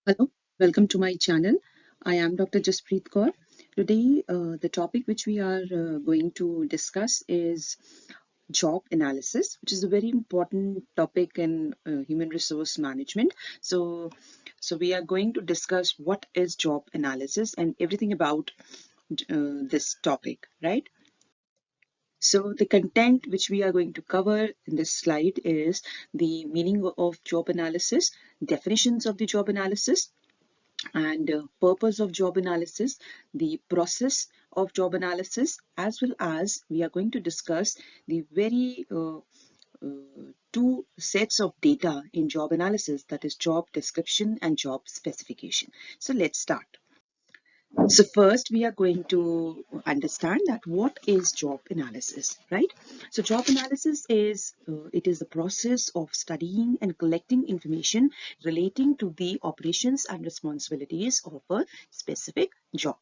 Hello, welcome to my channel. I am Dr. Jaspreet Kaur. Today, the topic which we are going to discuss is job analysis, which is a very important topic in human resource management. So we are going to discuss what is job analysis and everything about this topic, right? So the content which we are going to cover in this slide is the meaning of job analysis, definitions of the job analysis, and purpose of job analysis, the process of job analysis, as well as we are going to discuss the very two sets of data in job analysis, that is job description and job specification. So let's start. So first we are going to understand that what is job analysis, right? So job analysis is it is the process of studying and collecting information relating to the operations and responsibilities of a specific job,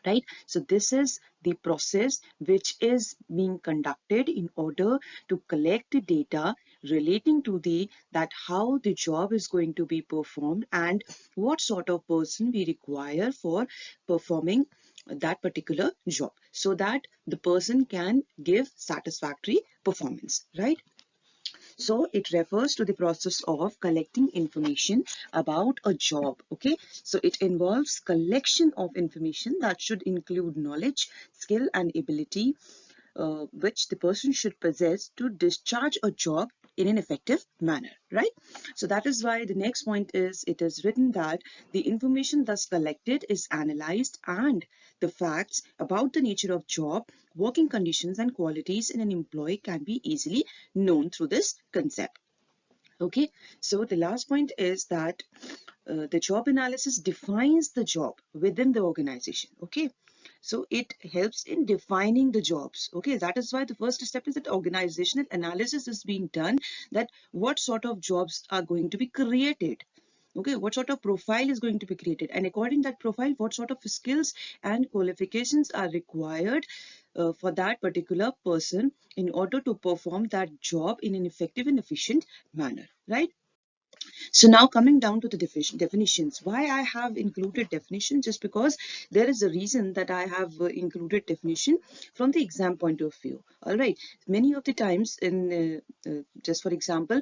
right? So this is the process which is being conducted in order to collect the data relating to the that how the job is going to be performed and what sort of person we require for performing that particular job, so that the person can give satisfactory performance, right? So it refers to the process of collecting information about a job. Okay, so it involves collection of information that should include knowledge, skill, and ability which the person should possess to discharge a job in an effective manner, right? So that is why the next point is it is written that the information thus collected is analyzed and the facts about the nature of job, working conditions, and qualities in an employee can be easily known through this concept. Okay, so the last point is that the job analysis defines the job within the organization. Okay, so it helps in defining the jobs. Okay, that is why the first step is that organizational analysis is being done, that what sort of jobs are going to be created. Okay, what sort of profile is going to be created, and according to that profile, what sort of skills and qualifications are required for that particular person in order to perform that job in an effective and efficient manner, right? So now coming down to the definitions, why I have included definition, just because there is a reason that I have included definition from the exam point of view. All right, many of the times in just for example,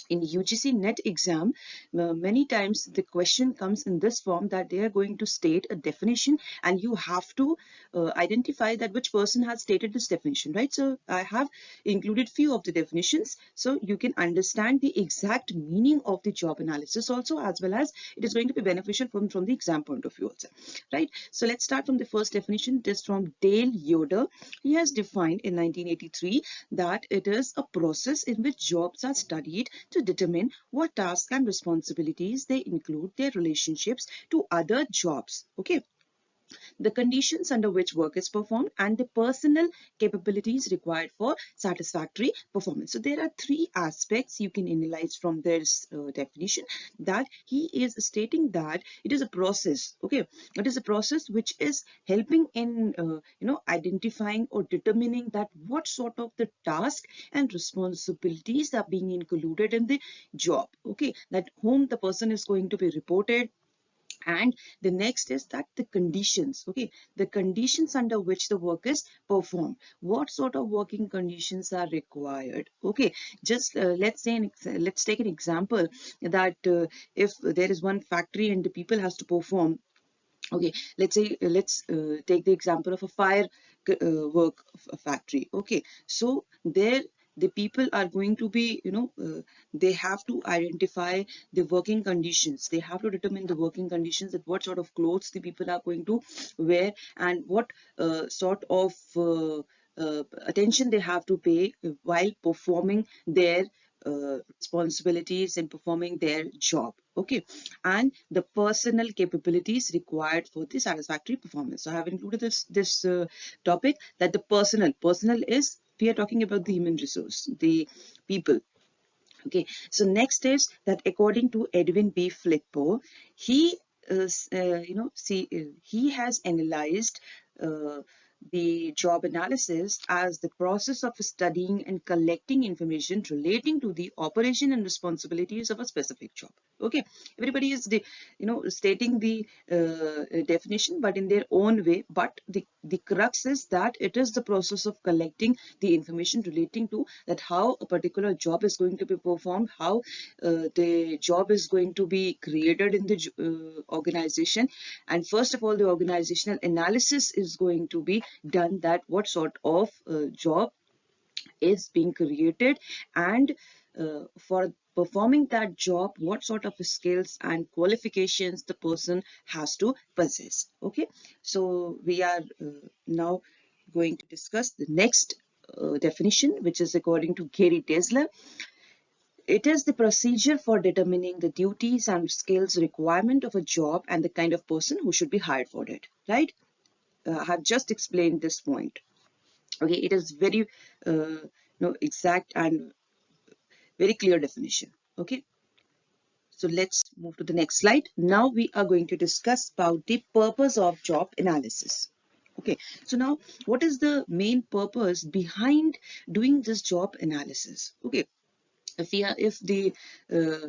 in UGC net exam, many times the question comes in this form, that they are going to state a definition and you have to identify that which person has stated this definition, right? So I have included few of the definitions so you can understand the exact meaning of the job analysis also, as well as it is going to be beneficial from the exam point of view also, right? So let's start from the first definition. It is from Dale Yoder. He has defined in 1983 that it is a process in which jobs are studied to determine what tasks and responsibilities they include, their relationships to other jobs. Okay, the conditions under which work is performed, and the personal capabilities required for satisfactory performance. So there are three aspects you can analyze from this definition, that he is stating that it is a process. Okay, it is a process which is helping in identifying or determining that what sort of the task and responsibilities are being included in the job. Okay, that whom the person is going to be reported, and the next is that the conditions. Okay, the conditions under which the work is performed, what sort of working conditions are required. Okay, just let's say let's take an example that if there is one factory and the people has to perform. Okay, let's say take the example of a fire work factory. Okay, so there the people are going to be, they have to identify the working conditions, they have to determine the working conditions, that what sort of clothes the people are going to wear, and what sort of attention they have to pay while performing their responsibilities and performing their job. Okay, and the personal capabilities required for the satisfactory performance. So I have included this topic, that the personal is, we are talking about the human resource, the people. Okay, so next is that according to Edwin B. Flippo, he he has analyzed the job analysis as the process of studying and collecting information relating to the operation and responsibilities of a specific job. Okay, everybody is stating the definition, but in their own way. But the crux is that it is the process of collecting the information relating to that how a particular job is going to be performed, how the job is going to be created in the organization, and first of all the organizational analysis is going to be done, that what sort of job is being created, and for performing that job what sort of skills and qualifications the person has to possess. Okay, so we are now going to discuss the next definition, which is according to Gary Tesler. It is the procedure for determining the duties and skills requirement of a job and the kind of person who should be hired for it, right? I have just explained this point. Okay, it is very exact and very clear definition. Okay, so let's move to the next slide. Now we are going to discuss about the purpose of job analysis. Okay, so now what is the main purpose behind doing this job analysis? Okay, if the uh,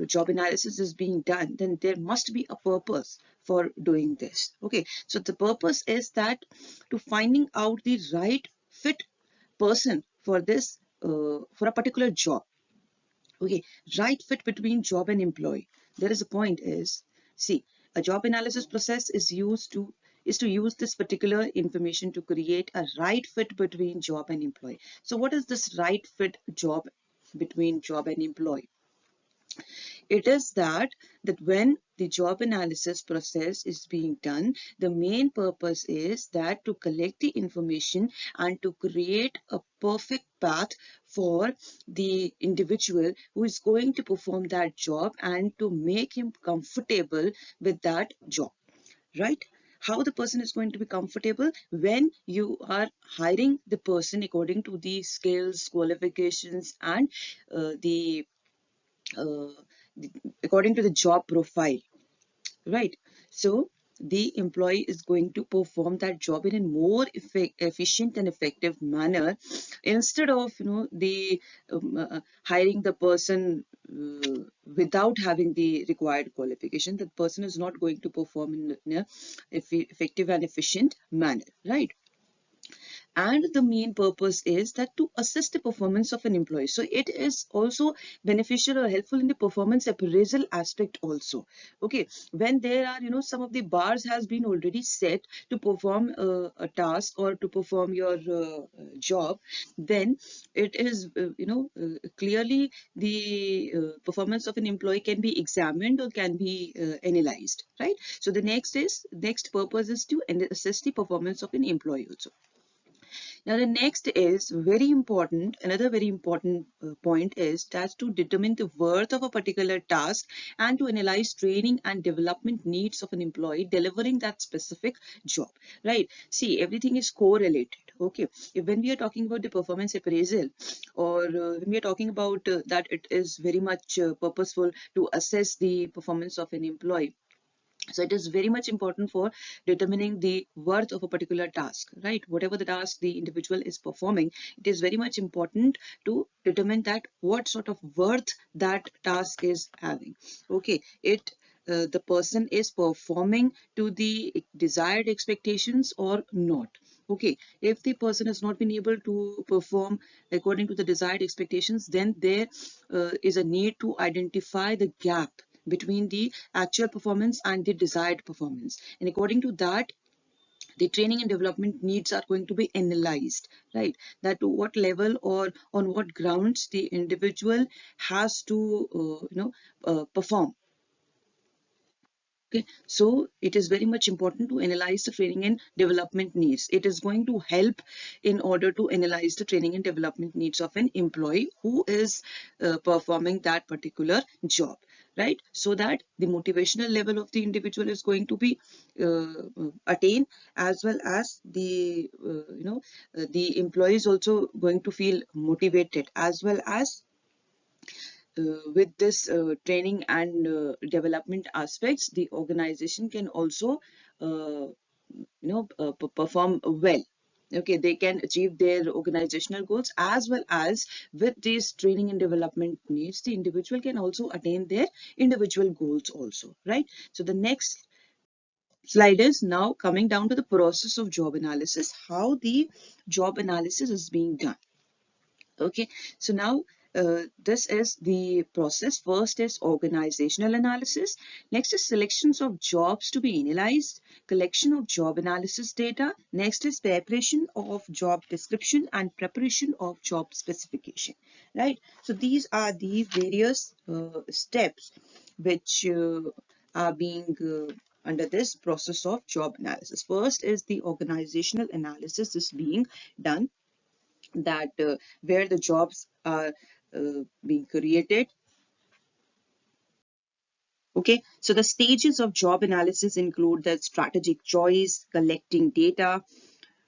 job analysis is being done, then there must be a purpose for doing this. Okay, so the purpose is that to finding out the right fit person for this for a particular job. Okay, right fit between job and employee. There is a point is, see, a job analysis process is to use this particular information to create a right fit between job and employee. So what is this right fit job between job and employee? It is that when the job analysis process is being done, the main purpose is that to collect the information and to create a perfect path for the individual who is going to perform that job and to make him comfortable with that job, right? How the person is going to be comfortable when you are hiring the person according to the skills, qualifications, and the uh, according to the job profile, right? So the employee is going to perform that job in a more efficient and effective manner, instead of the hiring the person without having the required qualification. That person is not going to perform in a effective and efficient manner, right? And the main purpose is that to assess the performance of an employee. So it is also beneficial or helpful in the performance appraisal aspect also. Okay, when there are some of the bars has been already set to perform a task or to perform your job, then it is clearly the performance of an employee can be examined or can be analyzed, right? So the next purpose is to assess the performance of an employee also. Now, the next is very important. Another very important point is that to determine the worth of a particular task and to analyze training and development needs of an employee delivering that specific job, right? See, everything is correlated. Okay, when we are talking about the performance appraisal, or when we are talking about that it is very much purposeful to assess the performance of an employee, so it is very much important for determining the worth of a particular task, right? Whatever the task the individual is performing, it is very much important to determine that what sort of worth that task is having. Okay, the person is performing to the desired expectations or not. Okay, if the person has not been able to perform according to the desired expectations, then there is a need to identify the gap between the actual performance and the desired performance. And according to that, the training and development needs are going to be analyzed, right? That to what level or on what grounds the individual has to perform. Okay, so it is very much important to analyze the training and development needs. It is going to help in order to analyze the training and development needs of an employee who is performing that particular job, right? So that the motivational level of the individual is going to be attained, as well as the employee is also going to feel motivated, as well as with this training and development aspects, the organization can also perform well. Okay, they can achieve their organizational goals, as well as with these training and development needs, the individual can also attain their individual goals also, right? So the next slide is now coming down to the process of job analysis, how the job analysis is being done. Okay, so now this is the process. First is organizational analysis. Next is selections of jobs to be analyzed, collection of job analysis data. Next is preparation of job description and preparation of job specification, right? So these are the various steps which are being under this process of job analysis. First is the organizational analysis is being done, that where the jobs are being created. Okay, so the stages of job analysis include the strategic choice, collecting data,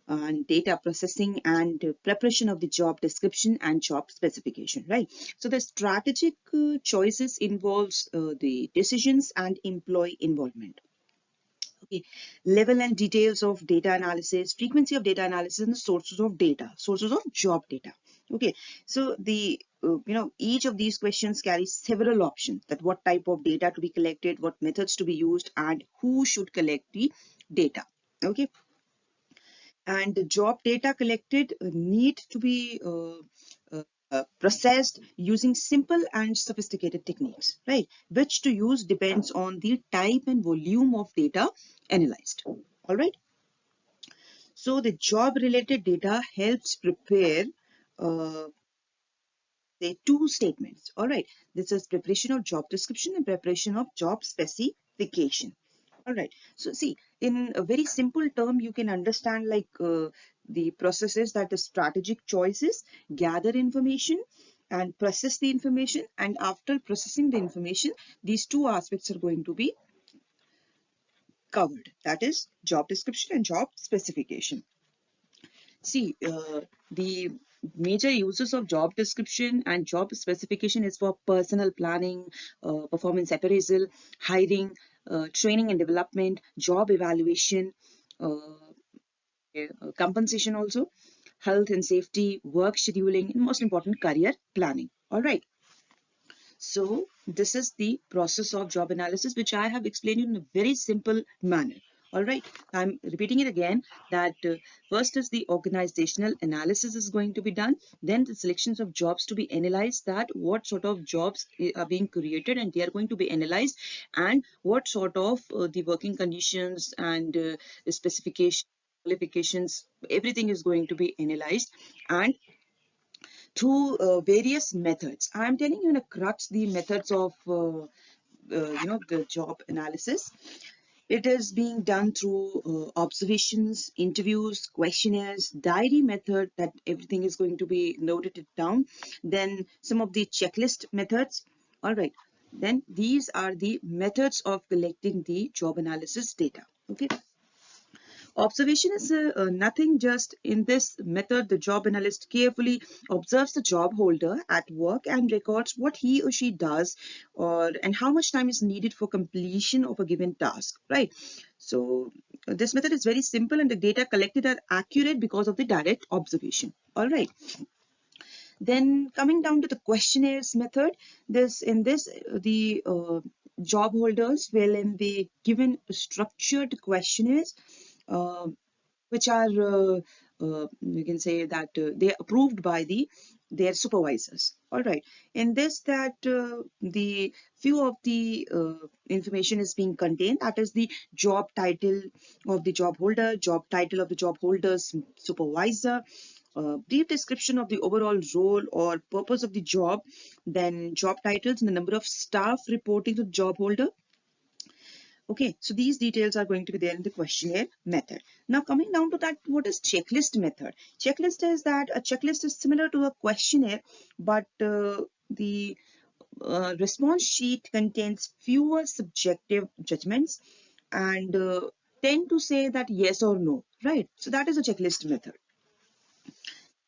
and data processing, and preparation of the job description and job specification, right? So the strategic choices involves the decisions and employee involvement. Okay, level and details of data analysis, frequency of data analysis, and the sources of data, sources of job data. Okay, so the each of these questions carries several options, that what type of data to be collected, what methods to be used, and who should collect the data. Okay, and the job data collected need to be processed using simple and sophisticated techniques, right? Which to use depends on the type and volume of data analyzed. All right. So the job related data helps prepare uh, the two statements. All right. This is preparation of job description and preparation of job specification. All right. So see, in a very simple term, you can understand like the processes, that the strategic choices, gather information and process the information. And after processing the information, these two aspects are going to be covered. That is job description and job specification. See, the major uses of job description and job specification is for personal planning, performance appraisal, hiring, training and development, job evaluation, compensation also, health and safety, work scheduling, and most important, career planning. All right. So this is the process of job analysis, which I have explained in a very simple manner. All right, I'm repeating it again, that first is the organizational analysis is going to be done, then the selections of jobs to be analyzed, that what sort of jobs are being created and they are going to be analyzed, and what sort of the working conditions and the specification, qualifications, everything is going to be analyzed, and through various methods. I'm telling you in a crux the methods of the job analysis. It is being done through observations, interviews, questionnaires, diary method, that everything is going to be noted it down. Then some of the checklist methods. All right. Then these are the methods of collecting the job analysis data. Okay. Observation is nothing, just in this method, the job analyst carefully observes the job holder at work and records what he or she does, or and how much time is needed for completion of a given task, right? So this method is very simple and the data collected are accurate because of the direct observation. All right. Then coming down to the questionnaires method, the job holders fill in the given structured questionnaires, uh, which are you can say that they are approved by their supervisors. All right. In this, that the few of the information is being contained, that is the job title of the job holder, job title of the job holder's supervisor, brief description of the overall role or purpose of the job, then job titles and the number of staff reporting to the job holder. Okay, so these details are going to be there in the questionnaire method. Now coming down to that, what is checklist method? Checklist is that a checklist is similar to a questionnaire, but the response sheet contains fewer subjective judgments and tend to say that yes or no, right? So that is a checklist method.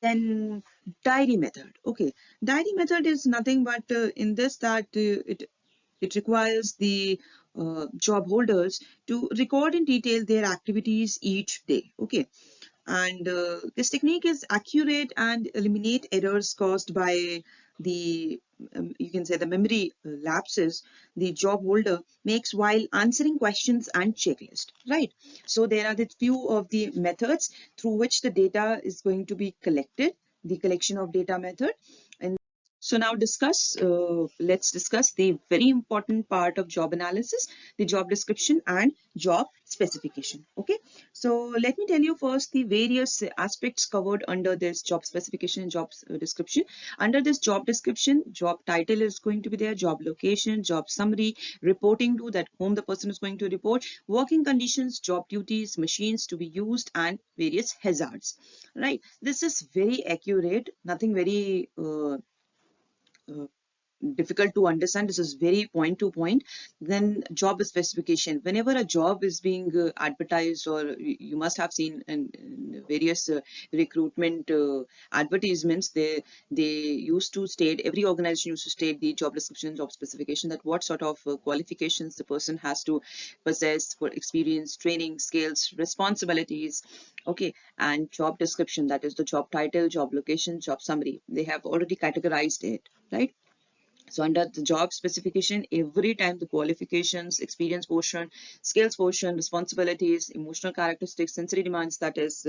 Then diary method. Okay, diary method is nothing but in this, that it requires the job holders to record in detail their activities each day. Okay, And this technique is accurate and eliminate errors caused by the you can say the memory lapses the job holder makes while answering questions and checklist, right? So there are the few of the methods through which the data is going to be collected, the collection of data method. And so now let's discuss the very important part of job analysis, the job description and job specification. Okay, so let me tell you first the various aspects covered under this job specification and job description. Under this job description, job title is going to be there, job location, job summary, reporting to that whom the person is going to report, working conditions, job duties, machines to be used, and various hazards. Right. This is very accurate, nothing very uh, difficult to understand. This is very point to point. Then job specification. Whenever a job is being advertised, or you must have seen in various recruitment advertisements, they used to state, every organization used to state the job description, job specification, that what sort of qualifications the person has to possess for experience, training, skills, responsibilities. Okay, and job description, that is the job title, job location, job summary. They have already categorized it, right? So under the job specification, every time the qualifications, experience portion, skills portion, responsibilities, emotional characteristics, sensory demands, that is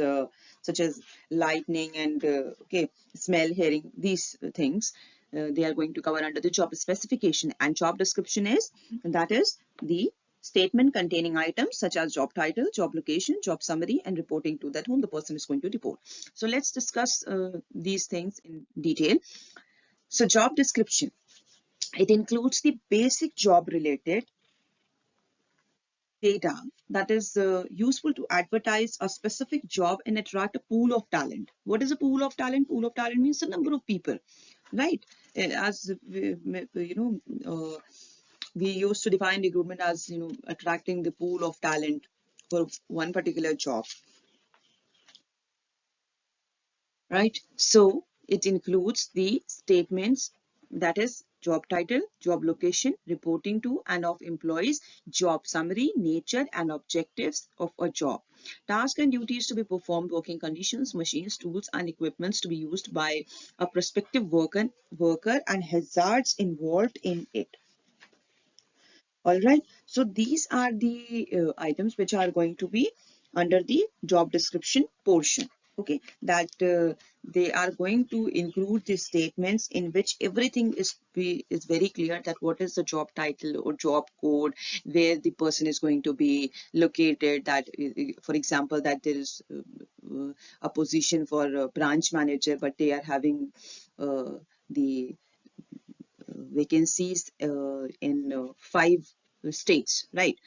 such as lightning and okay, smell, hearing, these things, they are going to cover under the job specification. And job description is, that is the statement containing items such as job title, job location, job summary, and reporting to that whom the person is going to report. So let's discuss these things in detail. So job description, it includes the basic job related data that is useful to advertise a specific job and attract a pool of talent. What is a pool of talent? Pool of talent means the number of people, right? As we used to define recruitment as, attracting the pool of talent for one particular job, right? So it includes the statements, that is job title, job location, reporting to and of employees, job summary, nature and objectives of a job, task and duties to be performed, working conditions, machines, tools and equipments to be used by a prospective worker and hazards involved in it. All right, so these are the items which are going to be under the job description portion. Okay, that they are going to include the statements in which everything is very clear, that what is the job title or job code, where the person is going to be located, that for example, that there is a position for a branch manager, but they are having the vacancies in 5 states, right?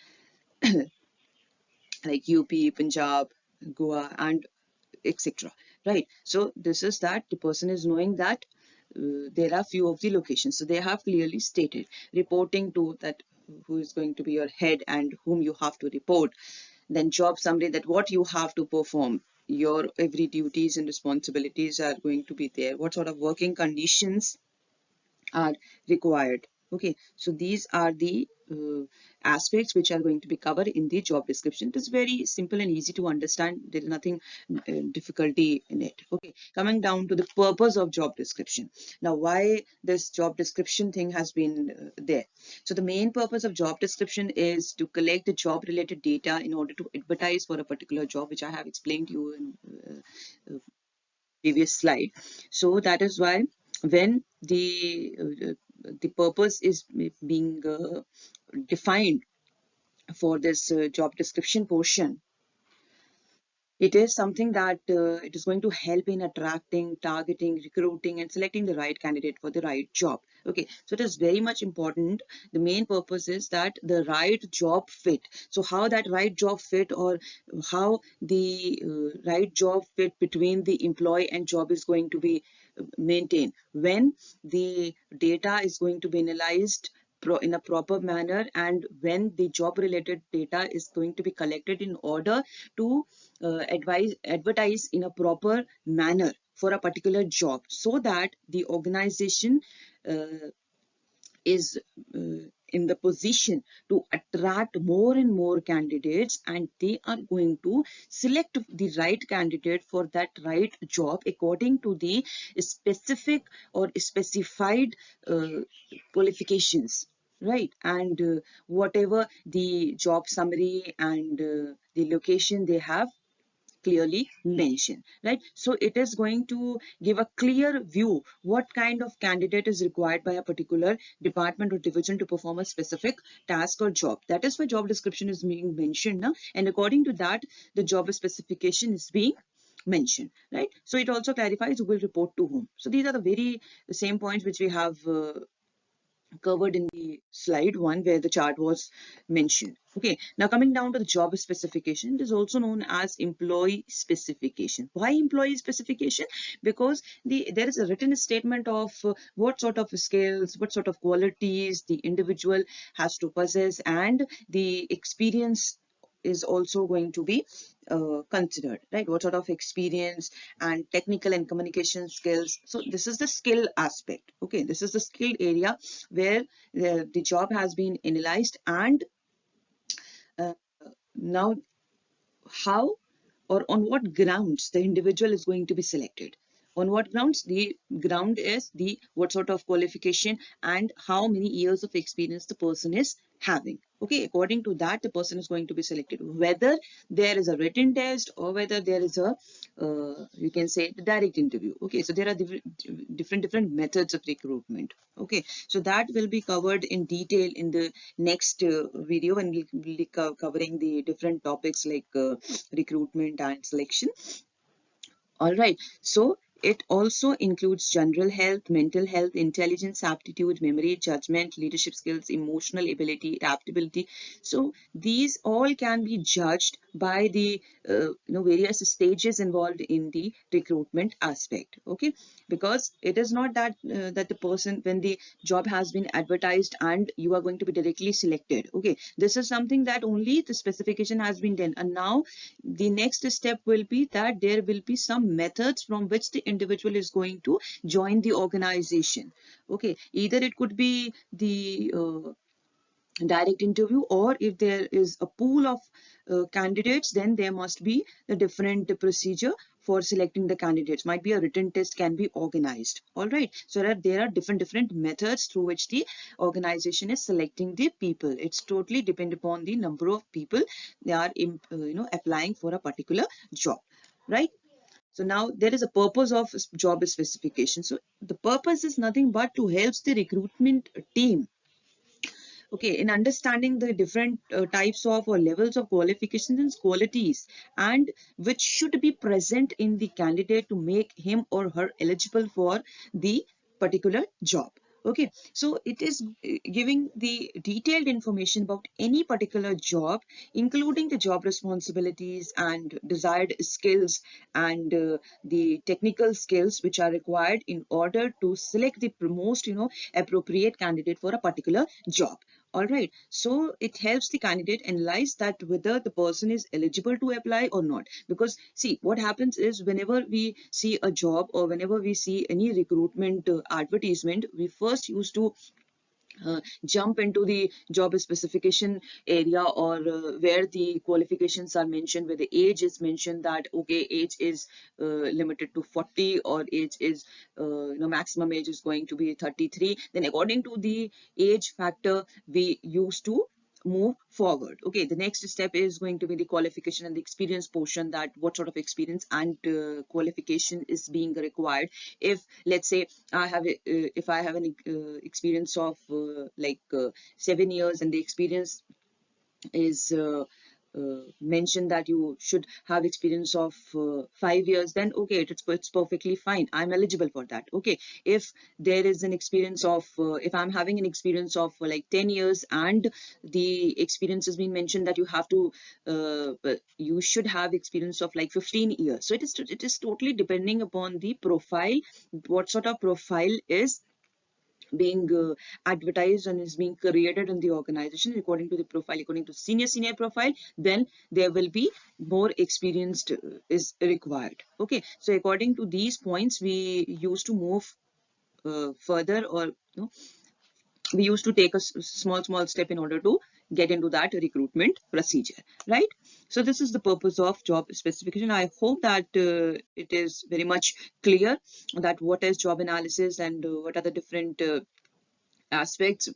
Like UP, Punjab, Goa, and etc. Right. So this is that the person is knowing that there are few of the locations. So they have clearly stated, reporting to that who is going to be your head and whom you have to report. Then job summary, that what you have to perform. Your every duties and responsibilities are going to be there. What sort of working conditions are required. Okay, so these are the aspects which are going to be covered in the job description. It is very simple and easy to understand. There is nothing difficulty in it. Okay, coming down to the purpose of job description. Now, why this job description thing has been there? So the main purpose of job description is to collect the job related data in order to advertise for a particular job, which I have explained to you in previous slide. So that is why when the purpose is being defined for this job description portion, it is something that it is going to help in attracting, targeting, recruiting, and selecting the right candidate for the right job. Okay, so it is very much important. The main purpose is that the right job fit. So how that right job fit, or how the right job fit between the employee and job is going to be maintained when the data is going to be analyzed in a proper manner, and when the job related data is going to be collected in order to advertise in a proper manner for a particular job, so that the organization uh, is in the position to attract more and more candidates, and they are going to select the right candidate for that right job according to the specific or specified uh, qualifications, right? And whatever the job summary and the location they have clearly mentioned, right? So it is going to give a clear view what kind of candidate is required by a particular department or division to perform a specific task or job. That is why job description is being mentioned now, and according to that the job specification is being mentioned, right? So it also clarifies who will report to whom. So these are the same points which we have covered in the slide one where the chart was mentioned. Okay, now coming down to the job specification, it is also known as employee specification. Why employee specification? Because there is a written statement of what sort of skills, what sort of qualities the individual has to possess, and the experience is also going to be considered, right? What sort of experience and technical and communication skills. So this is the skill aspect. Okay, this is the skill area where the job has been analyzed, and uh, now how or on what grounds the individual is going to be selected. On what grounds? The ground is the what sort of qualification and how many years of experience the person is having. Okay, according to that the person is going to be selected, whether there is a written test or whether there is a you can say the direct interview. Okay, so there are different methods of recruitment. Okay, so that will be covered in detail in the next video, and we'll be covering the different topics like recruitment and selection. All right, so it also includes general health, mental health, intelligence, aptitude, memory, judgment, leadership skills, emotional ability, adaptability. So these all can be judged by the various stages involved in the recruitment aspect. Okay, because it is not that that the person, when the job has been advertised and you are going to be directly selected. Okay, this is something that only the specification has been done, and now the next step will be that there will be some methods from which the individual is going to join the organization. Okay, either it could be the direct interview, or if there is a pool of candidates, then there must be a different procedure for selecting the candidates. Might be a written test can be organized. All right, so that there are different methods through which the organization is selecting the people. It's totally depend upon the number of people they are applying for a particular job, right? So now there is a purpose of job specification. So the purpose is nothing but to help the recruitment team, okay, in understanding the different types of or levels of qualifications and qualities, and which should be present in the candidate to make him or her eligible for the particular job. Okay, so it is giving the detailed information about any particular job, including the job responsibilities and desired skills and the technical skills which are required in order to select the most appropriate candidate for a particular job. All right, so it helps the candidate analyze that whether the person is eligible to apply or not. Because see, what happens is whenever we see a job or whenever we see any recruitment advertisement, we first used to jump into the job specification area, or where the qualifications are mentioned, where the age is mentioned, that okay, age is limited to 40, or age is maximum age is going to be 33. Then according to the age factor we used to move forward. Okay, the next step is going to be the qualification and the experience portion, that what sort of experience and qualification is being required. If let's say I have if I have an experience of 7 years, and the experience is mentioned that you should have experience of 5 years, then okay, it's perfectly fine, I'm eligible for that. Okay, if there is an experience of if I'm having an experience of like 10 years, and the experience has been mentioned that you have to you should have experience of like 15 years. So it is totally depending upon the profile, what sort of profile is being advertised and is being created in the organization. According to the profile, according to senior profile, then there will be more experienced is required. Okay, so according to these points we used to move further, or we used to take a small step in order to get into that recruitment procedure, right? So this is the purpose of job specification. I hope that it is very much clear that what is job analysis and what are the different aspects,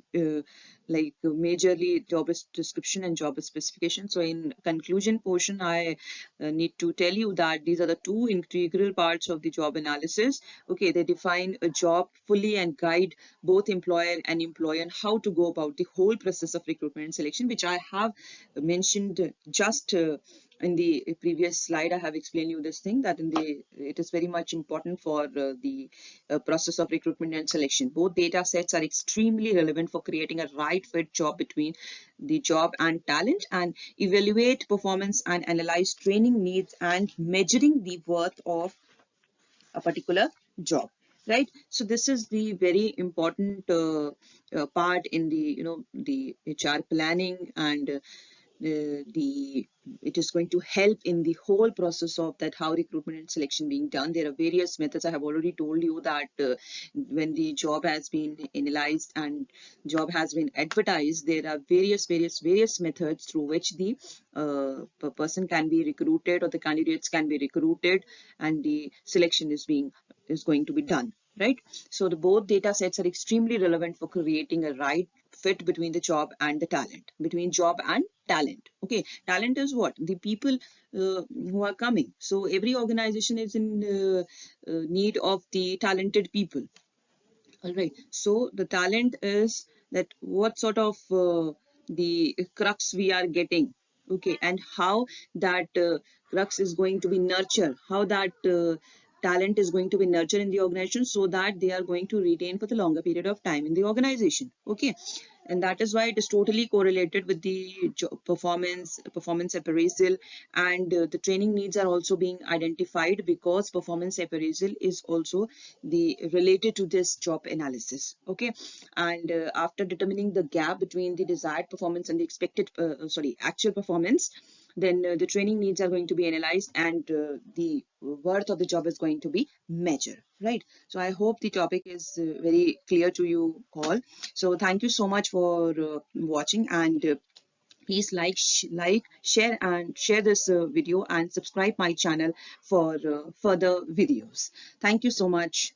majorly job description and job specification. So in conclusion portion, I need to tell you that these are the two integral parts of the job analysis. Okay, they define a job fully and guide both employer and employee on how to go about the whole process of recruitment and selection, which I have mentioned just in the previous slide. I have explained you this thing, that it is very much important for the process of recruitment and selection. Both data sets are extremely relevant for creating a right fit job between the job and talent, and evaluate performance and analyze training needs and measuring the worth of a particular job, right? So this is the very important part in the the HR planning, and the it is going to help in the whole process of that how recruitment and selection being done. There are various methods. I have already told you that when the job has been analyzed and job has been advertised, there are various methods through which the person can be recruited, or the candidates can be recruited, and the selection is going to be done, right? So the both data sets are extremely relevant for creating a right fit between the job and the talent, between job and talent. Okay, talent is what? The people who are coming. So every organization is in need of the talented people. All right. So the talent is that what sort of the crux we are getting, okay, and how that crux is going to be nurtured, how that talent is going to be nurtured in the organization, so that they are going to retain for the longer period of time in the organization. Okay, and that is why it is totally correlated with the performance appraisal, and the training needs are also being identified, because performance appraisal is also the related to this job analysis. Okay, and after determining the gap between the desired performance and the expected actual performance, then the training needs are going to be analyzed, and the worth of the job is going to be measured, right? So I hope the topic is very clear to you all. So thank you so much for watching, and please share and share this video, and subscribe my channel for further videos. Thank you so much.